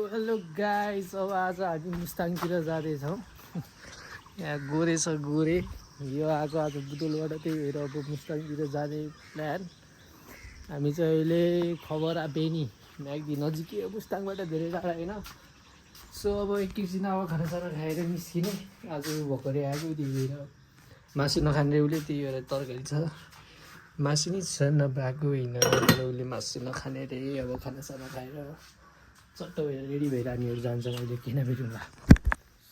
Hello guys, अब आज हामी मुस्ताङतिर जाँदैछौँ। यहाँ गोरे छ गोरे, यो आएको आज बुटोलबाट, त्यही भएर अब मुस्ताङतिर जाने प्लान। हामी चाहिँ अहिले खबरा बेनी म्याग्दी नजिकै हो, मुस्ताङबाट धेरै टाढा होइन। सो अब एकैछिन अब खानासाना खाएर निस्किने। आज भर्खरै आएको, त्यही भएर मासु नखाने उसले, त्यही भएर तरकारी छ। मासु नै छ नभएको होइन, उसले मासु नखाने रे। अब खानासाना खाएर चट्ट भएर रेडी भएर हामीहरू जान्छौँ अहिले किन भेटौँला।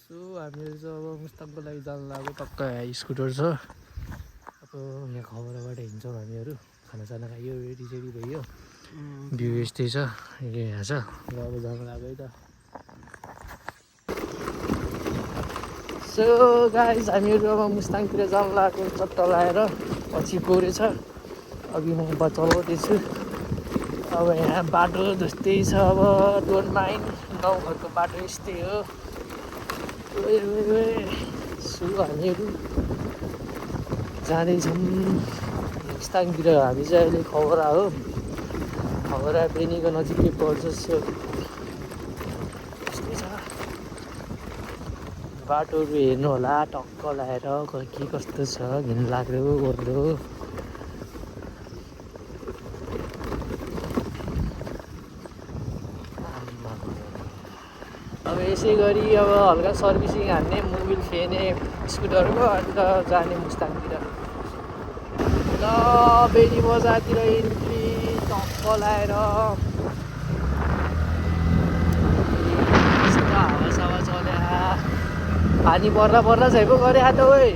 सो हामीहरू चाहिँ अब मुस्ताङको लागि जानु लाग्यो। टक्क स्कुटर छ, अब यहाँ खबरबाट हिँड्छौँ हामीहरू। खानासाना खायो, रेडी भयो, भ्यू यस्तै छ, यहाँ छ। र अब जानु लाग्यो है त। सो गाइस, हामीहरू अब मुस्ताङतिर जानु लाग्यो। चट्ट लाएर पछि गोरे छ, अघि म चलाउँदैछु। अब यहाँ बाटो जस्तै छ, अब डोन्ट माइन्ड, गाउँघरको बाटो यस्तै हो। सो हामीहरू जाँदैछौँ मुस्ताङतिर। हामी चाहिँ अहिले खबरा हो, खबरा बेनीको नजिकै पर्छ। सो यस्तै छ, बाटोहरू हेर्नु होला टक्क लाएर, के कस्तो छ, घिनलाग्दो ओर्दो। अब यसै गरी अब हल्का सर्भिसिङ हान्ने, मोबिल फेर्ने स्कुटरको, अन्त जाने मुस्ताङतिर। ल बेनी बजारतिर इन्ट्री टक्क लाएर हावा चल्या। पानी पर्दा चाहिँ पो गरे हात ओइ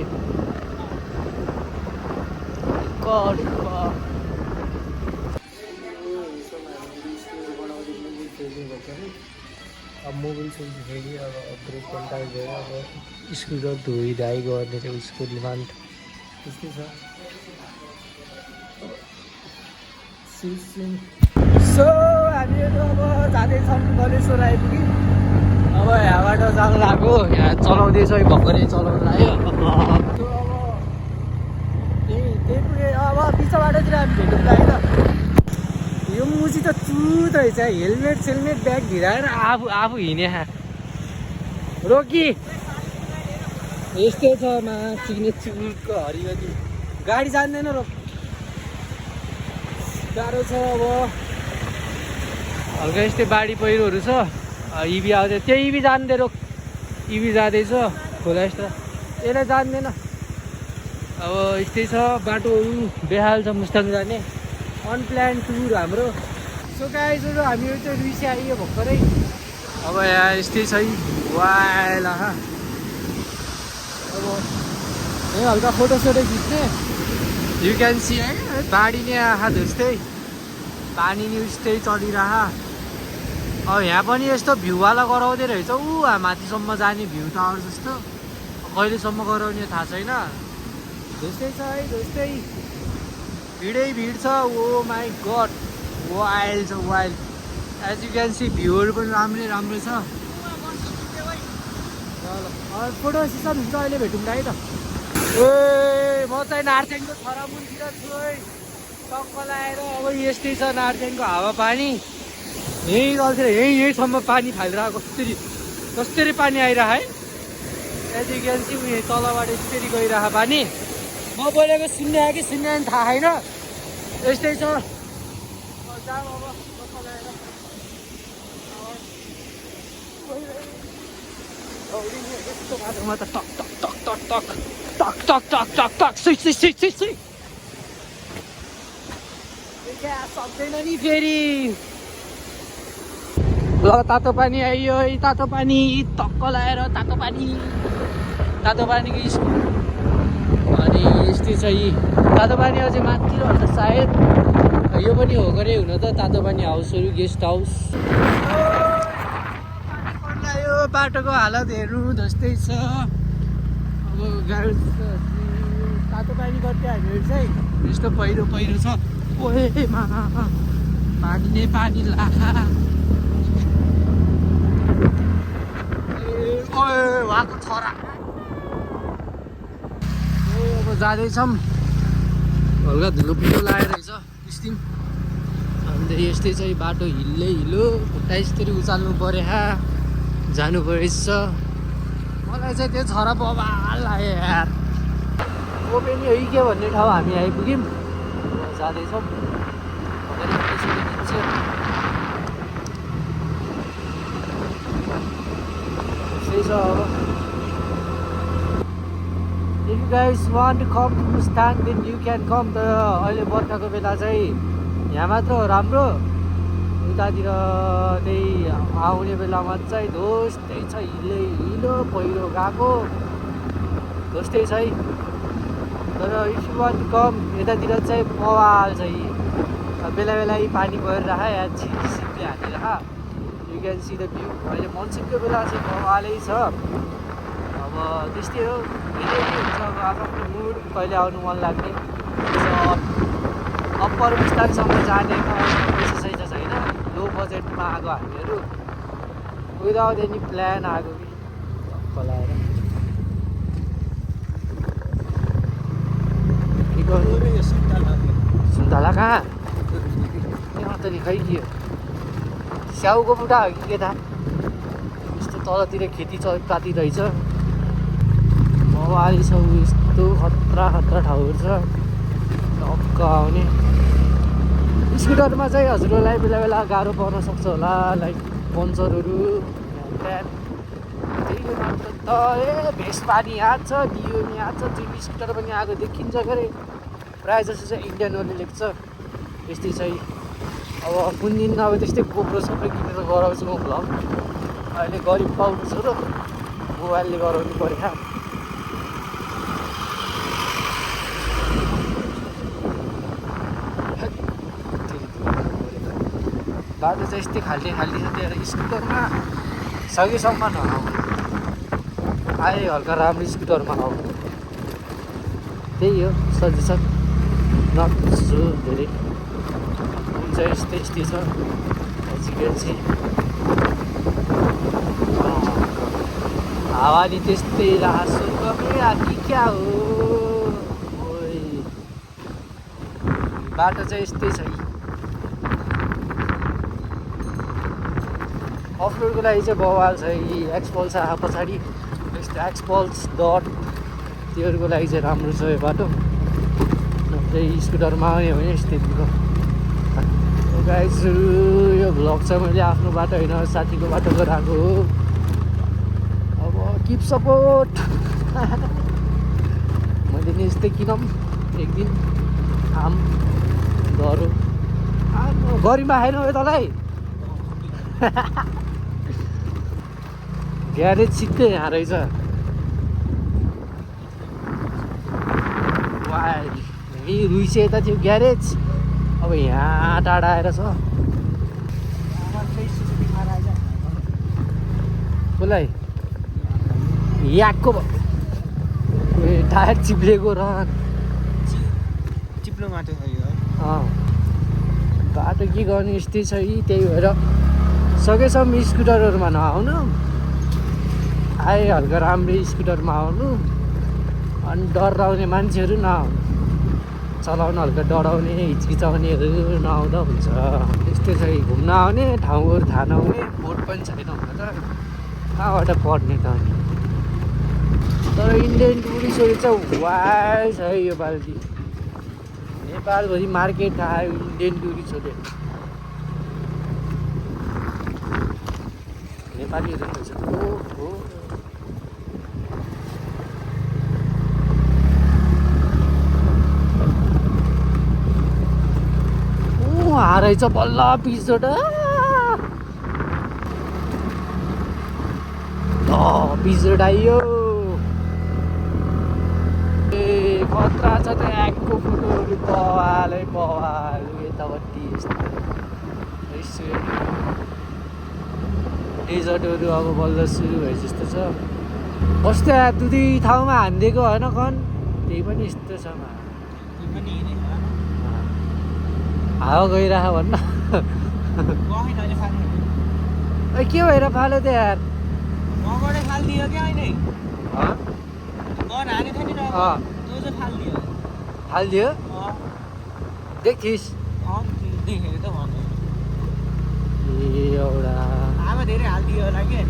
अब मोबिल सोल्दाखेरि अब ब्रेक कन्ट्याक्ट भएर अब स्कुटर धोइधाइ गर्ने चाहिँ उसको डिमान्ड त्यस्तै छ। सो हामीहरू अब जाँदैछौँ गलेश्वर आइपुग्यौँ। अब यहाँबाट जानु लाग्यो, यहाँ चलाउँदैछ, भर्खरै चलाउनु लाग्यो। अब त्यही पुगे। अब पिछा बाटोतिर हामी भेटौँला है त। यो मुजी त चुत रहेछ, हेलमेट ब्याग भिराएर आफू हिँडे रोकी यस्तै छ। चिक्ने चुरको हरिगति गाडी जान्दैन, रोक गाह्रो छ। अब हल्का यस्तै बाढी पहिरोहरू छ, इभी आउँदै, त्यही इभी जान्दै रोक, इभी जाँदैछ खोला यस्तो, यसलाई जान्दैन। अब यस्तै छ, बाटोहरू बेहाल छ मुस्ताङ जाने, अनप्लान टुर हाम्रो। सो गाइजहरू हामीहरू चाहिँ रुसी आइयो भर्खरै। अब यहाँ यस्तै छ वाइल। अब यहीँ हल्का फोटोसोटो खिच्ने, यु क्यान सी है, बाढी नै आँखा जस्तै, पानी नि उस्तै चलिरह। अब यहाँ पनि यस्तो भ्यूवाला गराउँदै रहेछ, माथिसम्म जाने भ्यू टावर जस्तो। कहिलेसम्म गराउने थाहा छैन, जस्तै छ है जस्तै। भिडै भिड छ। ओ माई गड, वाइल्ड छ wild. As you can see भ्यूहरू पनि राम्रो छ। ल फोटो सिसन हुन्छ, अहिले भेटौँला है त। ए म चाहिँ नार्चेनको छरामुनतिर छु है, टक्क लाएर। अब यस्तै छ नार्चेनको हावापानी, यहीँ गल्थेर यहीँसम्म पानी फालिरहेको, कस्तरी पानी आइरह है। एज यु क्यान सी उयो तलबाट यसरी गइरह पानी। म बोलेको सुन्ने कि सुन्ने थाहा छैन, यस्तै छ। बाटोमा त टक टक टक टक टक टक टक टक टक टक सक्दैन नि फेरि। ल तातो पानी आइयो है, तातो पानी टक्क लाएर, तातो पानीको स्कुल। अनि यस्तै छ यी तातो पानी। अझै माथितिर होला सायद, यो पनि हो गरे हुन त, तातो पानी हाउसहरू, गेस्ट हाउस। यो बाटोको हालत हेर्नु जस्तै छ। अब गाडी तातो पानी गर्थ्यो हामीहरू चाहिँ, यस्तो पहिरो छ। ओएमा पानी नै पानी लाखा। उहाँको छोरा। अब जाँदैछौँ, हल्का धुलो पिलो लागेर रहेछ स्टिम। अब अन्त यस्तै चाहिँ बाटो हिलै हिलो खुट्टा यस्तरी उचाल्नु पऱ्यो जानु परेछ। मलाई चाहिँ त्यो छोरा बबाल लाग्यो यार। ओपेनी है के भन्ने ठाउँ हामी आइपुग्यौँ, जाँदैछौँ। त्यही छ अब। If you guys want to come to Mustang then you can come। तर अहिले बर्खाको बेला चाहिँ यहाँ मात्र हो राम्रो, उतातिर त्यही आउने बेलामा चाहिँ धोस्तै छ, हिलै हिलो पहिरो गएको धोस्तै छ है। तर if you want to come यतातिर चाहिँ बवाल छ यी, बेला बेला यी पानी परिरह या झिकझिकले हानिरह। You can see the view. अहिले मनसुनको बेला चाहिँ बवालै छ। अब त्यस्तै हो, धेरै हुन्छ अब आफ्नो मुड, कहिले आउनु मन लाग्ने। अप्पर मुस्ताङसम्म जानेमा पैसा सैसा छैन, लो बजेटमा आएको हामीहरू, विदाउट एनी प्लान आएको कि खोलाएर। सुन्तला कहाँ त्यहाँ त नि खै के हो, स्याउको बुढा हो कि के त। यस्तो तलतिर खेतीपाती रहेछ, बवाली छ। यस्तो खतरा खतरा ठाउँहरू छ टक्क आउने। स्कुटरमा चाहिँ हजुरहरूलाई बेला बेला गाह्रो पर्न सक्छ होला, लाइक पङ्चरहरू त्यहाँ। त्यही मात्र त भेस्पा नि यहाँ छ, डियो नि यहाँ छ, जुन स्कुटर पनि आएको देखिन्छ गरे। प्रायः जस्तो चाहिँ इन्डियनहरूले लेख्छ। त्यस्तै चाहिँ अब कुन दिन अब त्यस्तै गोप्रो सबै किनेर गराउँछु म भ्लग। अहिले गरिब पाउनु छ र मोबाइलले गराउनु पऱ्यो। बाटो चाहिँ यस्तै खाल्टे खाल्टी छ, त्यहाँ स्कुटरमा सकेसम्म नआउनु, आए हल्का राम्रो स्कुटरमा आउनु, त्यही हो सजेसन। नकुच्छु धेरै हुन्छ, यस्तै यस्तै छ एजुकेट चाहिँ। हावा नि त्यस्तै स्वर्गमै आदि क्या हो। बाटो चाहिँ यस्तै छ। अफरोडको लागि चाहिँ बवाल छ। यी एक्सपल्स आएको पछाडि यस्तो एक्सपल्स डट त्योहरूको लागि चाहिँ राम्रो छ यो बाटो। नत्र स्कुटरमा आउने भने यस्तै दिएको। गाइजहरू यो भ्लग चाहिँ मैले आफ्नो बाटो होइन साथीको बाटो गराएको हो। अब किप सपोर्ट। मैले नि यस्तै किनौँ एक दिन आम गरौँ। गरिमा खाएन हो तँलाई। ग्यारेज सिधै यहाँ रहेछ। यही रुइसे यता थियो ग्यारेज, अब यहाँ टाढा आएर छ। कसलाई याकको टायर चिप्लेको र चिप्लो माटो छ यो। बाटो के गर्ने यस्तै छ कि, त्यही भएर सकेसम्म स्कुटरहरूमा नआउनु, आए हल्का राम्रै स्कुटरमा आउनु। अनि डराउने मान्छेहरू नआउनु, चलाउन हल्का डराउने हिचकिचाउनेहरू नआउँदा हुन्छ। त्यस्तै छ। घुम्न आउने ठाउँहरू थाहा नहुने, बोट पनि छैन हुन त, कहाँबाट पढ्ने त अनि। तर इन्डियन टुरिस्टहरू चाहिँ वाइ छ यो पालि। नेपालभरि मार्केट आयो इन्डियन टुरिस्टहरूले। नेपालीहरू पनि रहेछ। ओहो हारेछ बल्ल पिचोट। पिचोट आइयो। ए खतरा छ त यहाँको फोटोहरू, बवालै बवाल। यतापट्टि यस्तो डेजर्टहरू अब बल्ल सुरु भए जस्तो छ। कस्तो दुई ठाउँमा हानिदिएको होइन कन, त्यही पनि यस्तो छ। हावा गइरह भन्न। के भएर फाल्यो त यार। फालिदियो देखिस्। एउटा हावा धेरै हालिदियो होला के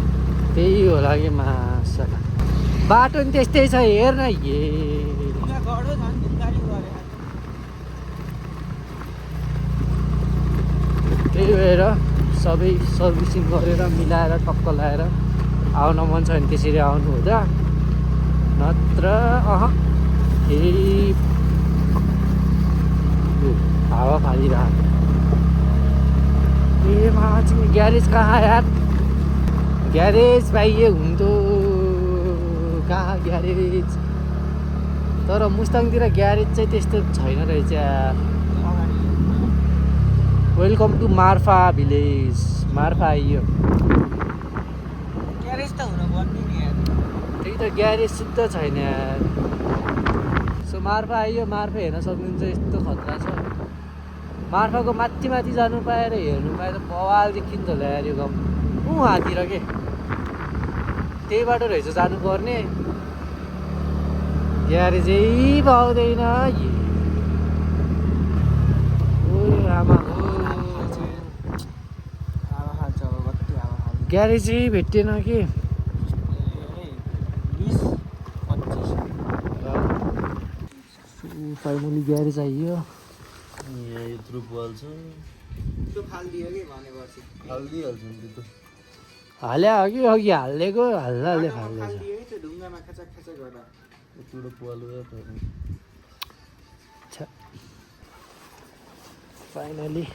त्यही होला कि मासला बाटो नि त्यस्तै छ हेर न ढुङ्गा गढो झन् ढुङ्गाले गरे त्यही भएर सबै सर्भिसिङ गरेर मिलाएर टक्क लाएर आउन मन छ भने त्यसरी आउनु हुँदा नत्र केही हावा फालिरहेको ए मान्छे ग्यारेज कहाँ यार ग्यारेज पाइए हुन्थ्यो कहाँ ग्यारेज तर मुस्ताङतिर ग्यारेज चाहिँ त्यस्तो छैन रहेछ यार welcome to Marpha village Marpha आइयो ग्यारेज त हुन पर्ने नि यार त्यही त ग्यारेज शुद्ध छैन यार सो मार्फा आइयो मार्फा हेर्न सक्नुहुन्छ यस्तो खतरा छ मार्फाको माथि माथि जानु पाएर हेर्नु पाएर त बवाल देखिन्छ होला यार यो गाउँ उहाँतिर के त्यही बाटो रहेछ जानुपर्ने ग्यारेजै पाउँदैन ओ आमा हो हावा खाल्छ अब कति हावा खाल्छ ग्यारेजै भेटेन कि 20-25 फाइनली ग्यारेज आइयो यहाँ यत्रो पाल छ त्यो फालिदियो कि भनेपछि हालिदिइहाल्छ नि त्यो त हाल्या हो कि अघि हालिदिएको हाल्दै फाल्दैछ फालिदियो कि त्यो ढुङ्गामा खाचा खाचा गर्दा यत्रो पाल हो फाइनली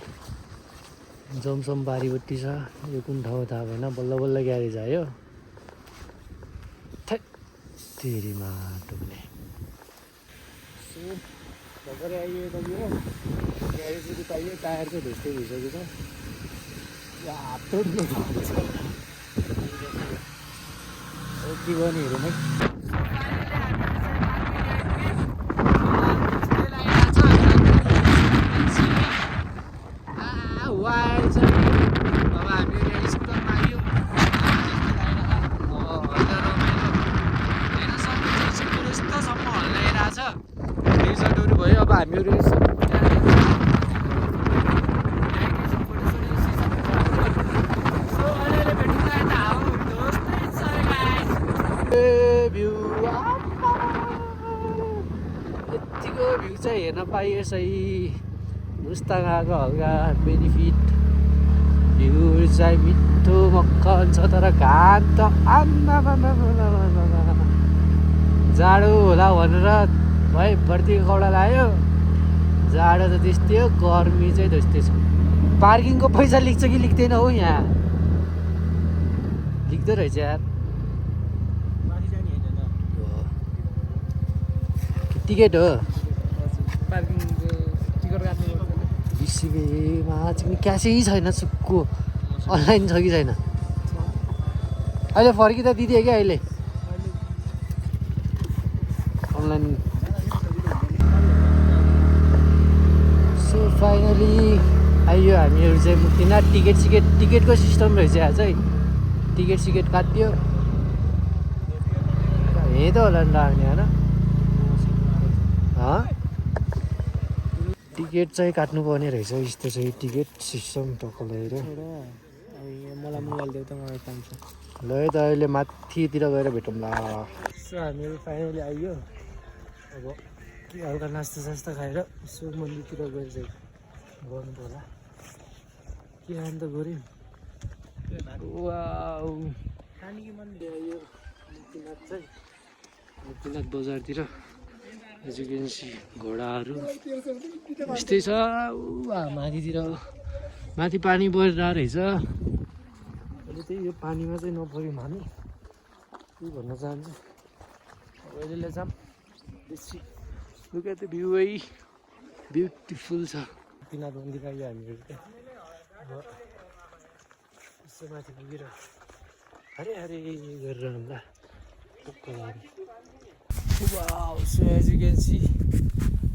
जमसम बारीपट्टि छ यो कुन ठाउँ थाहा भएन बल्ल बल्ल ग्यारेज आयो तेरीमा टुक्ने भर्खरै आइयो यतातिर ग्यारेज पनि पाइयो टायर चाहिँ ढुस्दै भइसकेको छ यो हात तोड्ने भएको छ के गर्ने हेरौँ है वाइल्ड छ अब हामीले स्कुटरमा आयौँ हेर्न सक्नुहुन्छ स्कुटर यस्तोसम्म हल्लाइरहेको छ रिजल्टहरू भयो अब हामीहरू यतिको भ्यू चाहिँ हेर्न पाइयो सही मुस्ताङ आएको हल्का बेनिफिट भ्यू चाहिँ मिठो मक्खन छ तर घाम त जाडो होला भनेर भाइ बर्तीको कपडा लायो जाडो त त्यस्तै हो गर्मी चाहिँ त्यस्तै छ पार्किङको पैसा लिन्छ कि लिख्दैन हौ यहाँ लिख्दो रहेछ यार माथि जाने होइन त टिकट हो पार्किङको टिकट काट्नु बिसिबेमा चाहिँ क्यासै छैन सुक्को अनलाइन छ कि छैन अहिले फर्किँदा दिदियो क्या अहिले अनलाइन सो फाइनली आइयो हामीहरू चाहिँ मुक्तिनाथ टिकटको सिस्टम रहेछ यहाँ चाहिँ टिकट सिकेट काटियो यहीँ त होला नि राख्ने होइन टिकट चाहिँ काट्नुपर्ने रहेछ यस्तो चाहिँ टिकट सिस्टम टक्क लिएर मलाई मोबाइल देऊ त मलाई पाउँछ ल है त अहिले माथितिर गएर भेटौँला सो हामीहरू फाइनली आइयो अब के हल्का नास्ता सास्ता खाएर यसो मन्दिरतिर गएर चाहिँ गर्नु पर्ला के अन्त गऱ्यौँ वाउ नानीको मन्दिर यो मुक्तिनाथ चाहिँ मुक्तिनाथ बजारतिर एजुकेन्सी घोडाहरू यस्तै छ माथितिर माथि पानी परिरहेको रहेछ अहिले त्यही यो पानीमा चाहिँ नपऱ्यो हामी के भन्न चाहन्छु अब अहिले जाऊँ बेसी लुक एट द भ्यू है ब्युटिफुल छ मुक्तिनाथ मन्दिर आइयो हामीहरू चाहिँ अब यसो माथि पुगेर हरे हरे गरेर होला so as you can see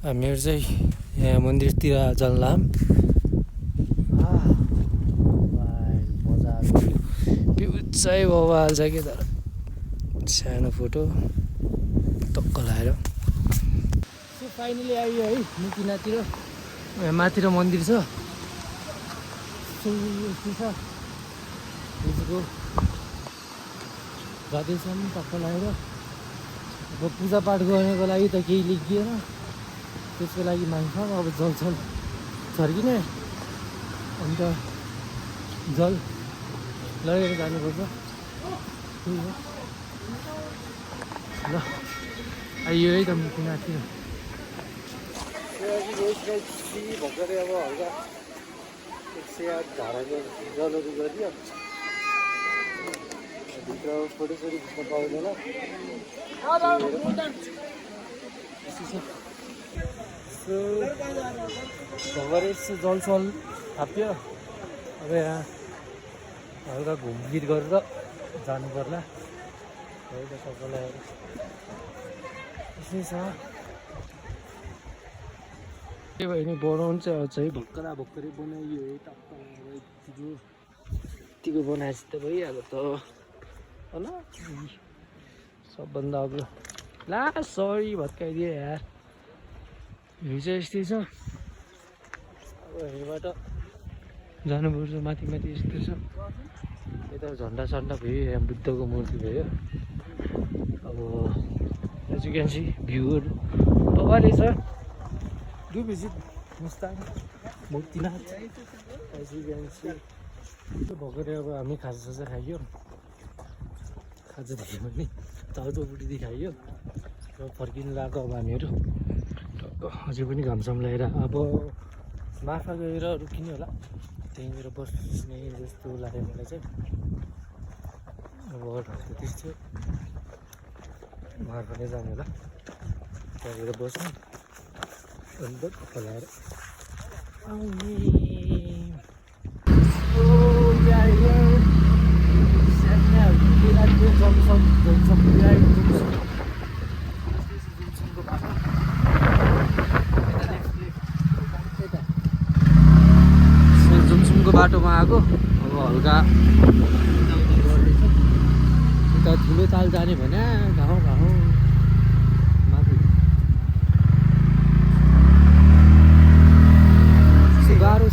हामीहरू चाहिँ यहाँ मन्दिरतिर जान्लाम मजाको भ्यू चाहिँ बवाल छ कि तर सानो फोटो टक्क लगाएर सो फाइनली आइयो है मुक्तिनाथतिर यहाँ माथितिर मन्दिर छ यस्तो छ हिजोको राधेसम्म टक्क लगाएर अब पूजापाठ गर्नको लागि त केही लेखिएन, त्यसको लागि मान्छौँ अब जल छल छर्किने, अन्त जल लगेर जानुपर्छ। त्यही हो ल, आइयो है त म कुनातिर भर्खरै अब हल्का 108 धाराको जलहरू गरियो। भित्र फोटोसोटो खिच्न पाउँदैन, भर्खरै यस्तो जलसल थाप्यो। अब यहाँ हल्का घुमफिर गरेर जानु पर्ला है त सबैलाई। यसै छ के भयो नि, बनाउनु चाहिँ अझै भर्खरै बनाइयो है टक्क यतिको बनाएपछि त भइहाल्यो त होइन। सबभन्दा अग्लो ला सरी भत्काइदियो यार। यो चाहिँ यस्तै छ, अब यहीँबाट जानुपर्छ माथि माथि यस्तो छ। यता झन्डा सन्डा भयो, यहाँ बुद्धको मूर्ति भयो। अब एज यु क्यान सी भ्यूहरू बबाले छ। Do visit Mustang Muktinath as you can see. भर्खरै अब हामी खाजासाजा खाइयो, खाजादेखि पनि चाउचौपुटी खाइयो र फर्किनु लाग्यो अब हामीहरू। अझै पनि घामसाम लगाएर अब मार्फा गएर रुकिने होला, त्यहीँनिर बस्ने जस्तो लाग्यो मलाई चाहिँ। अब अरूहरूको त्यस्तो मार्फा नै जाने होला, त्यहाँनिर बस्नु अन्त खोलाएर आउने। जुमसुमको बाटोमा आएको, अब हल्का यता ठुलो ताल जाने भने घाउ माथि गाह्रो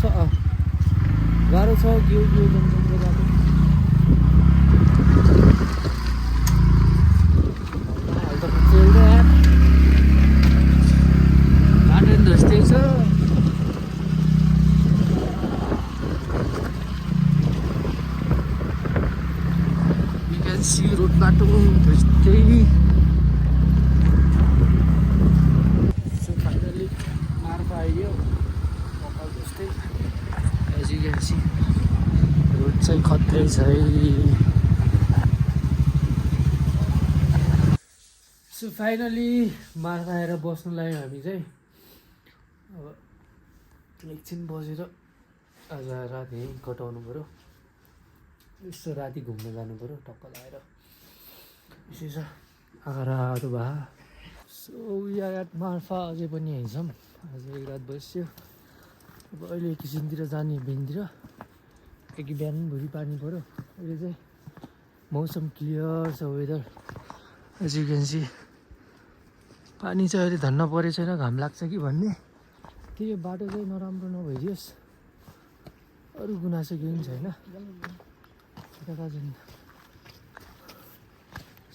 छ कि यो जुमसुमको बाटो। अहिले त चेल्दै यार बाटो नि धस्दै छ। रोड बाटो त्यस्तै। फाइनली मार्फा आइयो, कपाल जस्तै as you can see. Road चाहिँ खत्रै छ है। सो फाइनली मार्फा आएर बस्नु लाग्यो हामी चाहिँ। अब एकछिन बसेर आज रात यहीँ कटाउनु पऱ्यो, यसो राति घुम्न जानु पऱ्यो टक्क लगाएर। यसै छ आराधो भा। सो यहाँ मार्फा अझै पनि यहीँ छौँ। आज एक रात बस्यो, अब अहिले एकैछिनतिर जाने बिहानतिर। कि बिहान भोलि पानी पऱ्यो। अहिले चाहिँ मौसम क्लियर छ, weather as you can see. पानी चाहिँ अहिले धन्न परेको छैन, घाम लाग्छ कि भन्ने। त्यही बाटो चाहिँ नराम्रो नभइदियोस्, अरू गुनासो केही पनि छैन।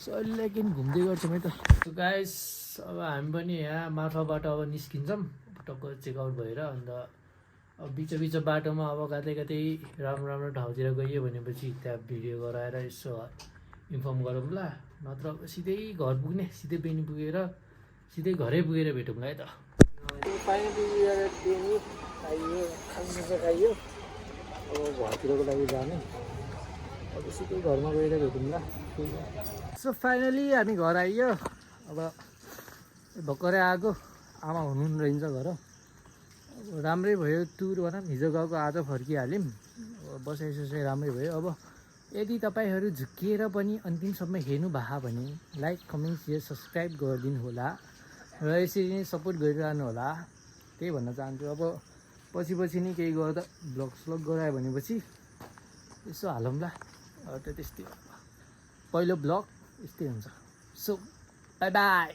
अहिले किन घुम्दै गर्छौँ है त गाइस। अब हामी पनि यहाँ मार्फाबाट अब निस्किन्छौँ टक्क चेकआउट भएर। अन्त अब बिच बाटोमा अब कतै राम्रो ठाउँतिर गइयो भनेपछि त्यहाँ भिडियो गराएर यसो इन्फर्म गरौँला, नत्र अब सिधै घर पुग्ने, सिधै बेनी पुगेर सिधै घरै पुगेर भेटौँला है त। खाइयो अब घरतिरको लागि जाने, अब सिधै घरमा गएर भेटौँला। सो फाइनली हामी घर आइयो। अब भर्खरै आएको, आमा हुनुहुन्न रहेछ घर। अब राम्रै भयो टुर भनौँ, हिजो गएको आज फर्किहाल्यौँ। अब बसाइसोसाइ राम्रै भयो। अब यदि तपाईँहरू झुक्किएर पनि अन्तिमसम्म हेर्नु भयो भने लाइक कमेन्ट सेयर सब्सक्राइब गरिदिनु होला र यसरी नै सपोर्ट गरिरहनु होला, त्यही भन्न चाहन्छु। अब पछि नै केही गर्दा भ्लग गरायो भनेपछि यसो हालौँला। त त्यस्तै पहिलो ब्लग यस्तै हुन्छ। So by by.